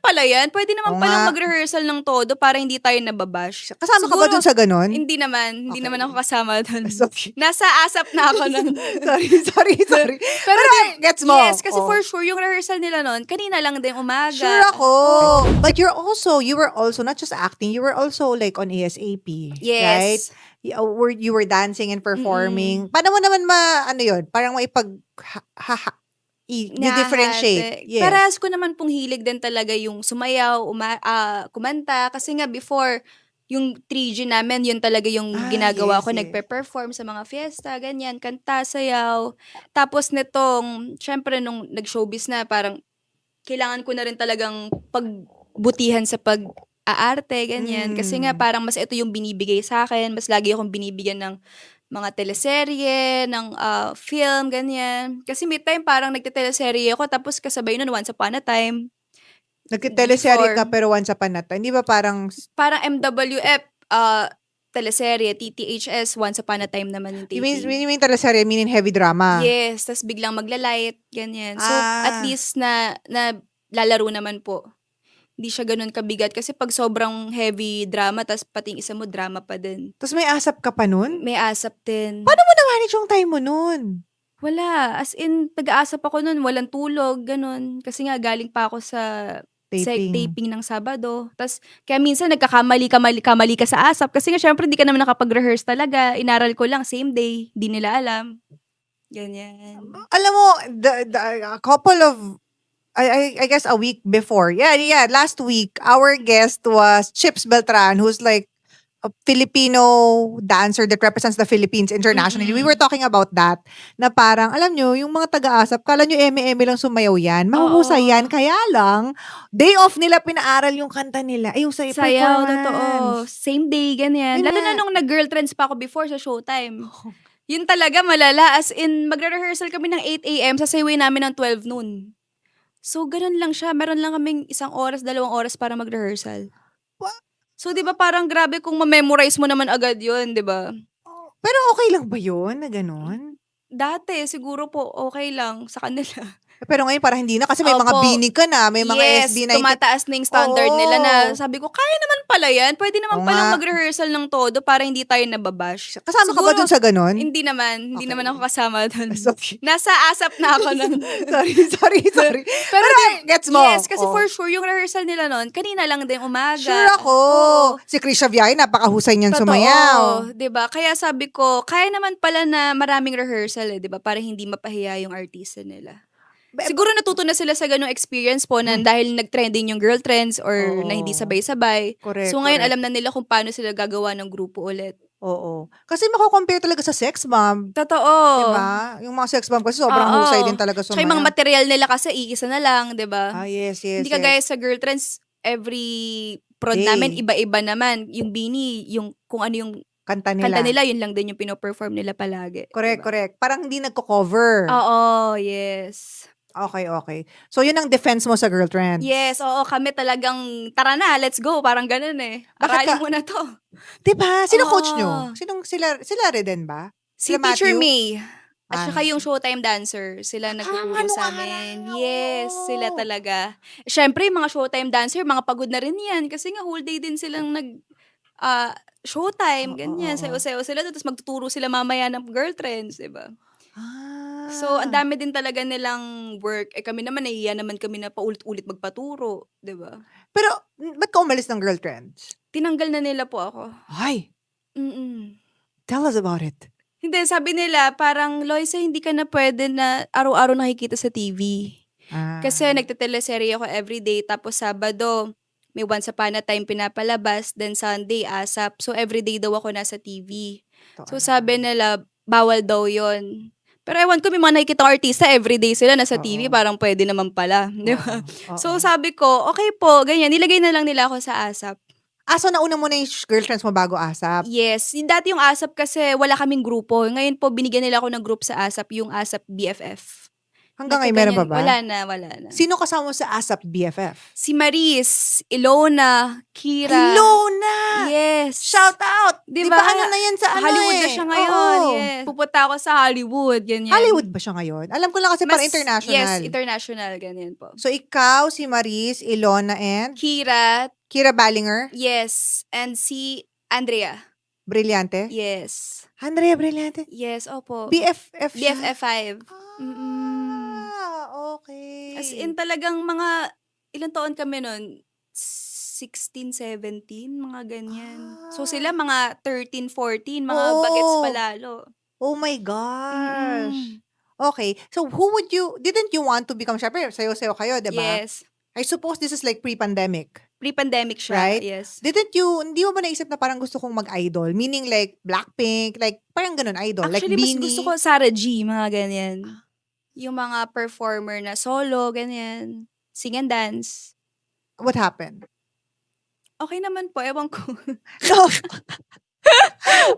pala yan. Pwede Oo naman palang nga. mag-rehearsal ng todo para hindi tayo nababash. Kasama ka ba Siguro, dun sa ganon? hindi naman. Hindi naman ako kasama dun. Sorry. Nasa ASAP na ako nun. sorry. Pero gets mo. Yes, kasi Oh. for sure, yung rehearsal nila nun, kanina lang din umaga. Sure ako. But you were also not just acting, you were also like on ASAP. Right? Yes. You were dancing and performing. Paano mo naman ano yun? Parang differentiate. Yes. Parehas ko naman pong hilig din talaga yung sumayaw, kumanta. Kasi nga before, yung 3G namin, yun talaga yung ginagawa ko. Yes. Nagpe-perform sa mga fiesta, ganyan, kanta, sayaw. Tapos nitong, syempre nung nag-showbiz na, parang kailangan ko na rin talagang pagbutihan sa pag-aarte, ganyan. Kasi nga parang mas ito yung binibigay sa akin. Mas lagi akong binibigyan ng mga teleserye, ng film, ganyan. Kasi may time parang nagte-teleserye ako, tapos kasabay nun, Once Upon a Time. Nagtiteleserye ka Before. pero Once Upon a Time. Di ba parang Parang MWF, teleserye, TTHS, Once Upon a Time naman yung you taping. mean teleserye, meaning heavy drama? Yes, tas biglang maglalight, ganyan. So, at least na lalaro naman po. Hindi siya ganun kabigat kasi pag sobrang heavy drama, tas pati yung isa mo drama pa din. Tapos may asap ka pa nun? May asap din. Paano mo na-manage yung time mo nun? Wala. As in, nag-aasap ako nun, walang tulog, ganun. Kasi nga, galing pa ako sa taping ng Sabado. Tas, kaya minsan nagkakamali ka sa asap. Kasi nga, syempre, di ka naman nakapag-rehearse talaga. Inaral ko lang, same day. Di nila alam. Ganyan. Alam mo, a couple of I guess a week before. Yeah, last week, our guest was Chips Beltran, who's like a Filipino dancer that represents the Philippines internationally. We were talking about that, na parang, alam nyo, yung mga taga-asap, kala nyo eme-eme lang sumayaw yan. Mahuhusay yan. Kaya lang, day off nila, pinaaral yung kanta nila. Ay, yung Sayaw, performance. totoo. Same day, ganyan. Lalo na nung nag-girl trends pa ako before sa Showtime. Yun talaga malala. As in, magre-rehearsal kami ng 8 a.m. Sasayway namin ng 12 noon. So, ganun lang siya. Meron lang kaming 1 oras, 2 oras para mag-rehearsal. So, di ba parang grabe kung ma-memorize mo naman agad yun, di ba? Pero okay lang ba yun na ganun? Dati, siguro po, okay lang sa kanila. Pero ngayon parang hindi na kasi may mga Opo. binig ka na, may mga Yes, SB19. tumataas na yung standard nila na Oo. sabi ko, kaya naman pala yan. Pwede naman Oo palang nga. mag-rehearsal ng todo para hindi tayo nababash. Kasama ka ba dun sa ganon? Hindi naman. Hindi Okay. naman ako kasama dun. Sorry. Nasa ASAP na ako nun. sorry. Pero gets mo. Yes, kasi Oh. for sure, yung rehearsal nila nun, kanina lang din umaga. Sure ako. Oo. Si Krisha Viay, napakahusay niyan Totoo, sumayaw. 'di ba? Kaya sabi ko, kaya naman pala na maraming rehearsal 'di ba? Para hindi mapahiya yung artista nila. Siguro natuto na sila sa ganung experience po na dahil nag-trending yung girl trends or na hindi sabay-sabay. Correct, So ngayon correct. alam na nila kung paano sila gagawa ng grupo ulit. Oo. Kasi mako-compare talaga sa sex bomb. Totoo. Diba? Yung mga sex bomb kasi sobrang Oo. husay din talaga Tsaka yung mga sumayaw. material nila kasi iisa na lang, 'di ba? Yes. Hindi kagaya sa girl trends, every prod Day. namin iba-iba naman. Yung Bini, yung kung ano yung Kanta nila. kanta nila, yun lang din yung pino-perform nila palagi. Correct. Parang hindi nagko-cover. Oo, yes. Okay. So, yun ang defense mo sa girl trend. Yes, oo, kami talagang, tara na, let's go, parang ganun eh. Bakit Aralin ka- mo na to. Diba? Sino coach Oo. nyo? Sila rin ba? Si Sila Teacher Matthew? May. At Ah, saka yung Showtime dancer, sila nagtuturo ano sa nga amin. pala, Yes, oo. sila talaga. Siyempre, yung mga Showtime dancer, mga pagod na rin yan. Kasi nga, whole day din silang Showtime, ganyan. Oo. Sayo-sayo sila, tapos magtuturo sila mamaya ng girl trends, diba? So, ang Ah. dami din talaga nilang work. Kami naman, nahihiya naman kami na paulit-ulit magpaturo, 'di ba? Pero, ba't ka umalis ng girl trends? Tinanggal na nila po ako. Ay, Mm. tell us about it. Hindi, sabi nila, parang, Loisa, hindi ka na pwede na araw-araw nakikita sa TV. Kasi nagteteleserye ako everyday, tapos Sabado, may Once Upon a Time pinapalabas, then Sunday, ASAP. So, everyday daw ako nasa TV. So, sabi nila, bawal daw yon. Pero ewan ko, may mga nakikita artista, everyday sila nasa TV, Oo. parang pwede naman pala. Di ba? Oo. So, sabi ko, okay po, ganyan. Nilagay na lang nila ako sa ASAP. So nauna mo na yung girl trends mo bago ASAP? Yes. Dati yung ASAP kasi wala kaming grupo. Ngayon po, binigyan nila ako ng group sa ASAP, yung ASAP BFF. Hanggang ngayon, meron pa Nagkaganyan. ba? Wala na. Sino kasama mo sa ASAP BFF? Si Maris, Ilona, Kira. Ilona! Yes. Shout out! Di Di ba? ba ano na yan sa ano Hollywood na eh? siya ngayon. Oo. Yes. Pupunta ako sa Hollywood. Ganyan. Hollywood ba siya ngayon? Alam ko lang kasi parang Yes, international. international. Ganyan po. So, ikaw, si Maris, Ilona, and Kira, Kira Ballinger, yes. And si Andrea. Brillante. Yes. Andrea Brillante. Yes, opo. BFF siya? BFF5. Okay. As in talagang mga, ilang taon kami nun? 16, 17, mga ganyan. So sila mga 13, 14, mga Oo. bagets palalo. Oh my gosh. Mm-mm. Okay. So, didn't you want to become, syempre, sayo-sayo kayo, di ba? Yes. I suppose this is like pre-pandemic. Pre-pandemic siya. Right? Yes. Hindi mo ba naisip na parang gusto kong mag-idol? Meaning like Blackpink, like parang ganun idol. Actually, like mas Beanie. gusto ko Sarah G, mga ganyan. Yung mga performer na solo, ganyan. Sing and dance. What happened? Okay naman po, ewan ko. No.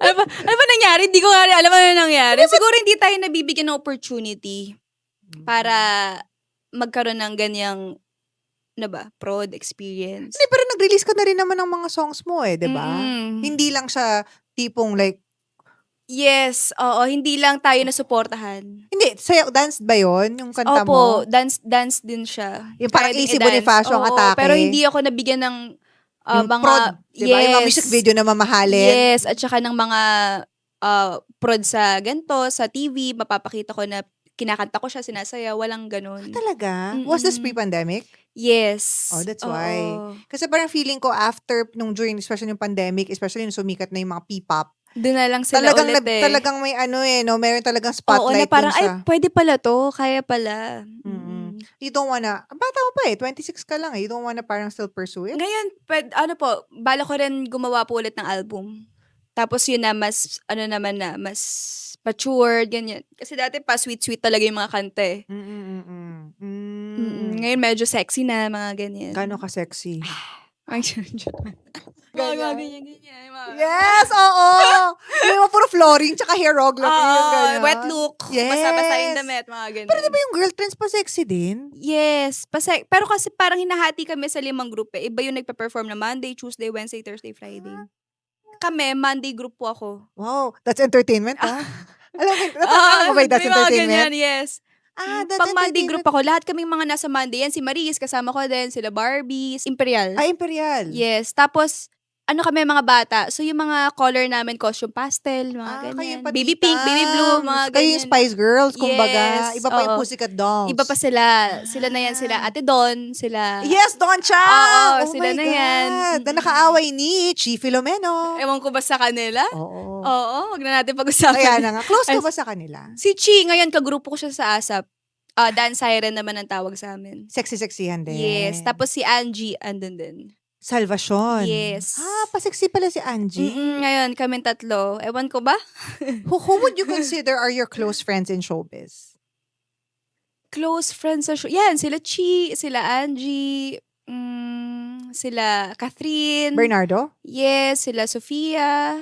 ano ba nangyari? Hindi ko nga rin alam ano nangyari. Siguro hindi tayo nabibigyan ng opportunity para magkaroon ng ganyang, ano ba, prod experience. Hindi, pero nag-release ka na rin naman ng mga songs mo eh, di ba? Mm-mm. Hindi lang siya tipong like, Yes, oo, hindi lang tayo nasuportahan. hindi, sayo, dance ba yon yung kanta Opo, mo? dance din siya. Yung parang Kaya din Easy i-dance. Bonifacio ang Oo, atake. pero hindi ako nabigyan ng Yung mga, prod, di ba? Yung mga music video na mamahalin. Yes, at saka ng mga prod sa ganto, sa TV, mapapakita ko na kinakanta ko siya, sinasaya, walang ganun. Talaga? Was this Mm-mm. pre-pandemic? Yes. Oh, that's Oo. why. Kasi parang feeling ko after, during, especially yung pandemic, especially nung sumikat na yung mga P-pop, Doon na lang sila ulit eh. talagang may ano eh, no? Meron talagang Oo, na spotlight parang, dun ay, sa... pwede pala to, kaya pala. You don't wanna, bata mo pa eh, 26 ka lang eh. You don't wanna parang still pursue it? Ngayon, ano po, bala ko rin gumawa po ulit ng album. Tapos yun na, mas, ano naman na, mas matured, ganyan. Kasi dati pa, sweet-sweet talaga yung mga kanta eh. Ngayon, medyo sexy na, mga ganyan. Gano'n ka sexy? Ay, mga ganyan. Mga Yes, oo! Yung mga puro flooring, tsaka hieroglyphy, yung gano'n. wet look. Yes. Basa-basa yung damit, mga ganyan. Pero di ba yung girl trends pa sexy din? Yes. Pero kasi parang hinahati kami sa 5 group eh. Iba yung nagpe-perform na Monday, Tuesday, Wednesday, Thursday, Friday. Kami, Monday group po ako. Wow, that's entertainment, ha? Alam mo, natatawa mo ba yung that's may mga entertainment? ganyan, yes. That's Pag Monday group entertainment. ako, lahat kaming mga nasa Monday. Yan, si Maris, kasama ko din. Sila Barbies, Imperial. Ay, Imperial. Yes. Tapos, ano kami mga bata. So, yung mga color namin, costume pastel, mga Kayo ganyan. pa, Baby pink, baby blue, mga Kayo ganyan. yung Spice Girls, kumbaga. Yes, Iba pa yung oo. Pussycat Dolls. Iba pa sila. Sila na yan, sila Ate Don, sila... Yes, Don Cha! Oo, Oh sila my na God. yan. Na nakaaway ni Chi Filomeno. Ewan ko ba sa kanila? Oo. Oo, wag na natin pag-usapan. Kaya na nga. Close ka ba sa kanila? Si Chi, ngayon, kagrupo ko siya sa ASAP. Dance Siren naman ang tawag sa amin. Sexy-sexyhan din. Yes. Tapos si Angie, andun din. Salvation. Yes. Pa-sexy pala si Angie. Ngayon, kami tatlo. Ewan ko ba? Who would you consider are your close friends in showbiz? Close friends sa show. Yan, sila Chi, sila Angie, sila Catherine. Bernardo? Yes, sila Sofia.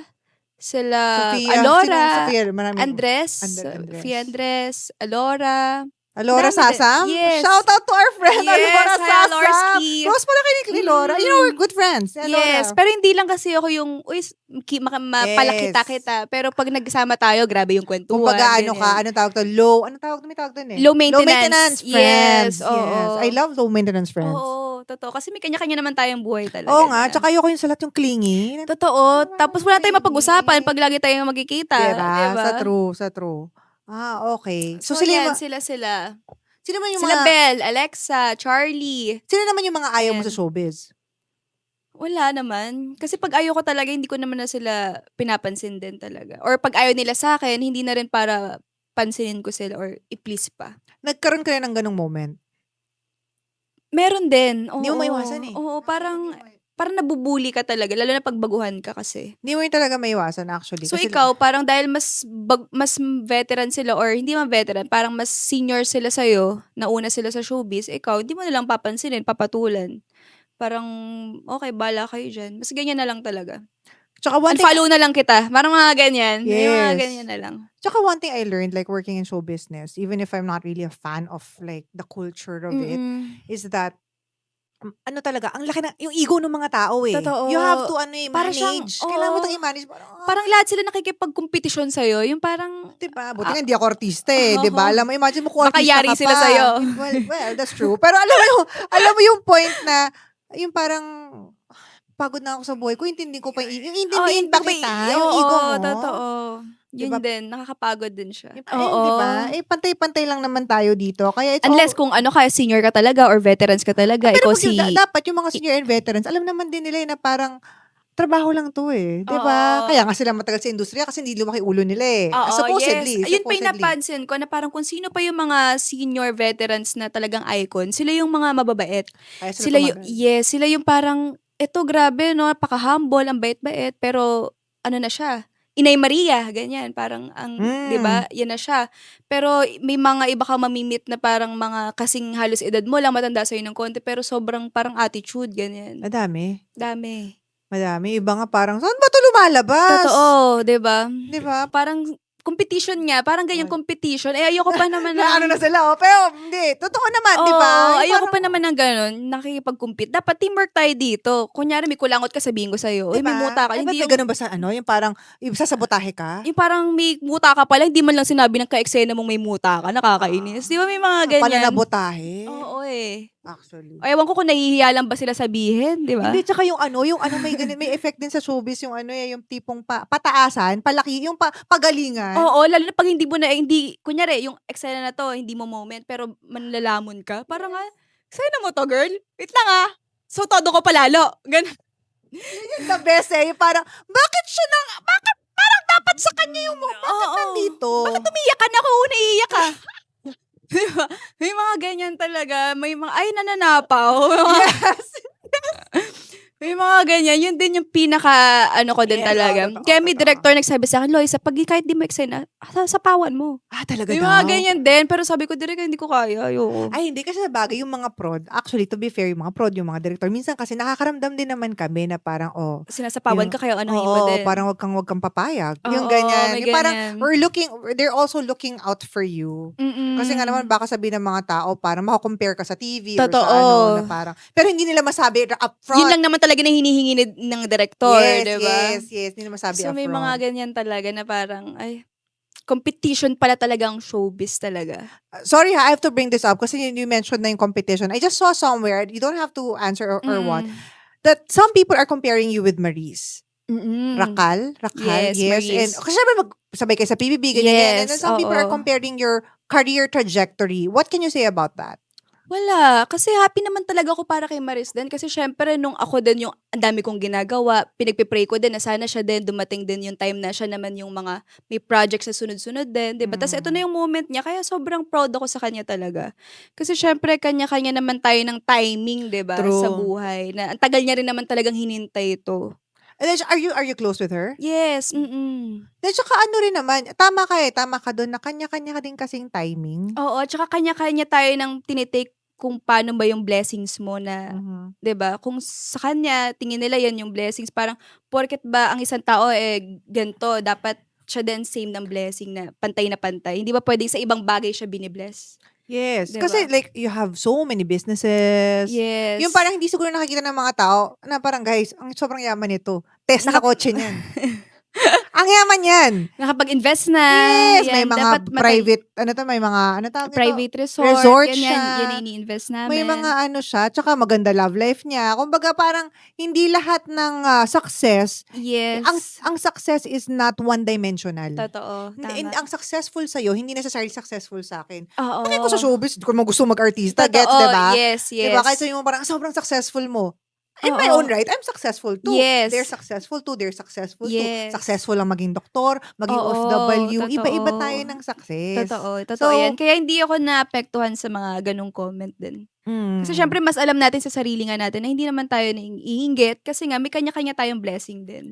Sila Sofia. Alora. Sofia, marami. Andres. Andres. Sofia Andres. Alora. Alora Marami din. Sasam? Yes. Shout out to our friend, Yes, Alora hi, Sasam. Alorski. Close pala kay ni Lora. You know, we're good friends. Alora. Yes, pero hindi lang kasi ako yung, mapalakita kita. Pero pag nagsama tayo, grabe yung kwentuhan. Kumbaga, ganyan. anong tawag to? May tawag doon eh. Low maintenance. friends. Yes, oo. I love low maintenance friends. Oo, totoo. Kasi may kanya-kanya naman tayong buhay talaga. Oo nga, na. tsaka ayoko yung salat yung clingy. Totoo. Tapos wala tayong mapag-usapan pag lagi tayong magkikita. Diba? Diba? Sa true. Okay. So, sila, yan, sila. sino man yung Sila mga, Belle, Alexa, Charlie. sino naman yung mga ayaw mo Yan. sa showbiz? Wala naman. Kasi pag ayaw ko talaga, hindi ko naman na sila pinapansin din talaga. Or pag ayaw nila sa akin, hindi na rin para pansinin ko sila or i-please pa. Nagkaroon ka na ng ganong moment? Meron din. Oo, Hindi mo maiwasan eh. Oo, parang nabubuli ka talaga. Lalo na pag baguhan ka kasi. Hindi mo yun talaga maiwasan actually. So Kasi ikaw, parang dahil mas veteran sila or hindi man veteran, parang mas senior sila sa'yo, nauna sila sa showbiz, ikaw, hindi mo nalang papansinin, papatulan. Parang, okay, bala kayo dyan. Mas ganyan na lang talaga. Tsaka one thing, Unfollow na lang kita. Parang mga ganyan. May mga yes. ganyan na lang. Tsaka one thing I learned, like working in show business, even if I'm not really a fan of like the culture of it, Mm-mm. is that ano talaga, ang laki ng yung ego ng mga tao eh. Totoo. You have to Para siyang, manage. Kailangan mo oo. itong i-manage. Parang, Parang lahat sila nakikipagkompetisyon sa'yo. Yung parang, diba? Buti nga hindi ako artista eh, diba? Oo. Alam mo, imagine mo kung Baka artista yari ka sila pa. sa'yo. Well, that's true. Pero alam mo yung point na, yung parang, pagod na ako sa buhay ko, intindihin ko pa yung intindihin pa kita, yung ego mo. Totoo. Yun Diba? din, nakakapagod din siya. Diba? Eh, pantay-pantay lang naman tayo dito. Kaya it's Unless kung senior ka talaga or veterans ka talaga, pero ikaw si... dapat yung mga senior and veterans, alam naman din nila na parang trabaho lang to eh. Diba? Oo. Kaya nga sila matagal sa industriya kasi hindi lumaki ulo nila eh. Oo, Supposedly. yes. Ayun pa yung napansin ko na parang kung sino pa yung mga senior veterans na talagang icon, sila yung mga mababait. Kaya Sila yung, tumagal. sila yung parang, eto grabe no, napaka-humble, ang bait-bait, pero ano na siya, Inay Maria, ganyan, parang ang, Mm. 'di ba? Yan na siya. Pero may mga iba kang mamimit na parang mga kasing halos edad mo lang, matanda sa'yo ng konti, pero sobrang parang attitude, ganyan. Madami. Dami. Madami. Iba nga parang, saan ba ito lumalabas? Totoo, 'di ba? Diba? Parang competition nga, parang ganyang competition. Eh ayoko pa naman Na ano na sila, oh. Pero hindi. Totoo naman, Oo, diba? Yung ayoko parang- pa naman ng gano'n, nakikipag-compete. Dapat teamwork tayo dito. Kunyari may kulangot ka, sabihin ko sa'yo, "Uy, may Diba? muta ka." Eh, ba't Hindi may yung, ganun ba sa ano? Yung parang, sasabotahe ka? yung parang may muta ka pala, hindi man lang sinabi ng ka-eksena mong may muta ka, nakakainis. Di ba may mga ganyan? Pananabotahe? Oo eh. Actually. O, ewan ko kung nahihiya lang ba sila sabihin, di ba? Hindi, tsaka yung ano, may effect din sa showbiz, yung ano yung tipong pataasan, palaki, yung pagalingan. Oo, lalo na pag hindi, kunyari, yung eksena na to, hindi mo moment, pero manlalamon ka. Parang eksena mo to, girl? Wait lang So, todo ko palalo. Ganun. Yung the best eh, yung parang, bakit parang dapat sa kanya yung bakit Oo. nandito? Bakit umiyak ka na ako naiiyak ka? Diba? May mga ganyan talaga. May mga, nananapaw. Yes. May mga ganyan. Yun din yung pinaka, ko din Yes, talaga. totoo, Kaya may totoo. director nagsabi sa akin, Loisa, pag kahit di mo eksena, sapawan mo. Talaga May daw? mga ganyan din. Pero sabi ko, direct, hindi ko kaya. Ayoko. Ay, hindi kasi sa bagay, yung mga prod, actually, to be fair, yung mga prod, yung mga director, minsan kasi nakakaramdam din naman kami na parang, Sinasapawan yung- ka kaya anuhin mo din. parang wag kang papayag. Yung Oo, ganyan. may Yung parang, ganyan. they're also looking out for you. Mm-mm. Kasi nga naman, baka sabihin ng mga tao, parang makakompare ka sa TV or Totoo. sa ano, na parang, pero hindi nila masabi upfront. Yun lang naman talaga na hinihingi ng director, yes, diba? yes, hindi naman masabi So, may upfront. mga ganyan talaga na parang, competition pala talaga ang showbiz talaga. Sorry I have to bring this up kasi you mentioned na yung competition. I just saw somewhere, you don't have to answer or what, that some people are comparing you with Maris. Mm-mm. Rakal, Yes, Maris. and kasi syempre sabay kayo sa PBB, ganyan, and then Yes, some people are oo. comparing your career trajectory. What can you say about that? Wala. Kasi happy naman talaga ako para kay Maris din. Kasi syempre, nung ako din yung ang dami kong ginagawa, pinagpipray ko din na sana siya din, dumating din yung time na siya naman yung mga may projects sa sunod-sunod din. Diba? Tapos ito na yung moment niya. Kaya sobrang proud ako sa kanya talaga. Kasi syempre, kanya-kanya naman tayo ng timing, diba? True. Sa buhay. Na, ang tagal niya rin naman talagang hinintay ito. And then, are you close with her? Yes. Mm-mm. Then, tsaka ano rin naman, tama ka doon na kanya-kanya ka din kasing timing. Oo. Tsaka kanya-kanya tayo ng tinitake kung paano ba yung blessings mo na, 'di ba? Kung sa kanya tingin nila yan yung blessings, parang porket ba ang isang tao ganito, dapat siya din same ng blessing na pantay na pantay. Hindi ba pwedeng sa ibang bagay siya binibless? Yes. Diba? Kasi like, you have so many businesses. Yes. Yung parang hindi siguro nakikita ng mga tao na parang, guys, ang sobrang yaman nito. Test na kotse niyan. Ang yaman yan. Nakapag-invest na. Yes, may yan. mga Dapat private, may mga, tawag ito? private resort. Resort yan, siya. Yan ini-invest namin. May mga siya, tsaka maganda love life niya. Kumbaga parang, hindi lahat ng success, Yes. ang success is not one-dimensional. Totoo. And Tama. ang successful sa'yo, hindi necessarily successful sa akin. Oo. Bakit ko sa showbiz, hindi ko naman gusto mag-artista, Totoo. gets, diba? Yes, yes. Diba? Kahit sabi mo parang, sobrang successful mo. In my Oo. own right, I'm successful too. Yes. They're successful too. Yes. Successful lang maging doktor, maging Oo, OFW. totoo. Iba-iba tayo ng success. Totoo So, yan. Kaya hindi ako naapektuhan sa mga ganong comment din. Kasi syempre, mas alam natin sa sarili nga natin na hindi naman tayo naiinggit kasi nga may kanya-kanya tayong blessing din.